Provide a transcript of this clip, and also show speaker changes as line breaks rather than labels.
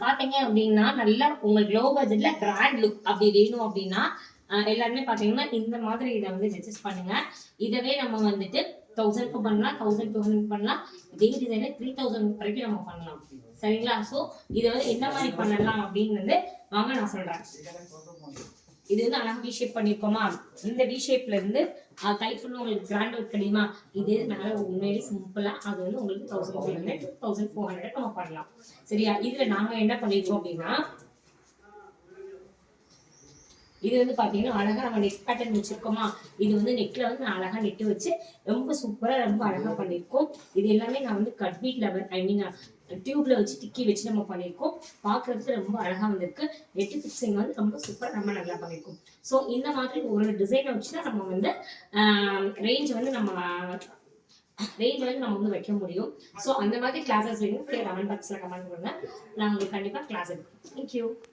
பாத்தீங்க அப்படின்னா நல்லா உங்களுக்கு லோ பட்ஜெட்ல கிராண்ட் லுக் அப்படி வேணும் அப்படின்னா எல்லாருமே பாத்தீங்கன்னா இந்த மாதிரி இதை வந்து சஜஸ்ட் பண்ணுங்க. இதவே நம்ம வந்துட்டு 1000 பண்ணலாம், 1200 பண்ணலாம். இதே டிசைனை 3000 வரைக்கும் நம்ம பண்ணலாம். சரிங்களா? ஸோ இதை வந்து என்ன மாதிரி பண்ணலாம் அப்படின்னு வந்து வாங்க நான் சொல்றேன். இது வந்து அழகா வி ஷேப் பண்ணிருக்கோமா, இந்த வி ஷேப்ல இருந்து கை ஃபுல்லா உங்களுக்கு கிராண்ட் ஒர்க் கிடைக்குமா, இது மேல உண்மையிலே சிம்பிளா அது வந்து உங்களுக்கு 1300 1400 நம்ம பண்ணலாம். சரியா? இதுல நாங்க என்ன பண்ணிருக்கோம் அப்படின்னா, இது வந்து பாத்தீங்கன்னா அழகா நம்ம நெக் பேட்டர்ன் வச்சிருக்கோமா, இது வந்து நெக்ல வந்து நான் அழகா நெட்டு வச்சு ரொம்ப சூப்பரா ரொம்ப அழகா பண்ணிருக்கோம். இது எல்லாமே நான் வந்து கட் பீட் லெவல் டியூப்ல வச்சு டிக்கி வச்சு நம்ம பண்ணிருக்கோம். பாக்குறதுக்கு ரொம்ப அழகா வந்திருக்கு. நெட் ஃபிக்ஸிங் வந்து ரொம்ப சூப்பரா நம்ம நல்லா பண்ணிருக்கோம். ஸோ இந்த மாதிரி ஒரு டிசைனை வச்சுதான் நம்ம வந்து ரேஞ்ச் வந்து நம்ம வந்து வைக்க முடியும். ஸோ அந்த மாதிரி கிளாஸஸ் வேணும் கமெண்ட் பாக்ஸ்ல கமெண்ட் பண்ணுங்க. நான் உங்களுக்கு கண்டிப்பா கிளாஸ் எடுப்பேன். தேங்க்யூ.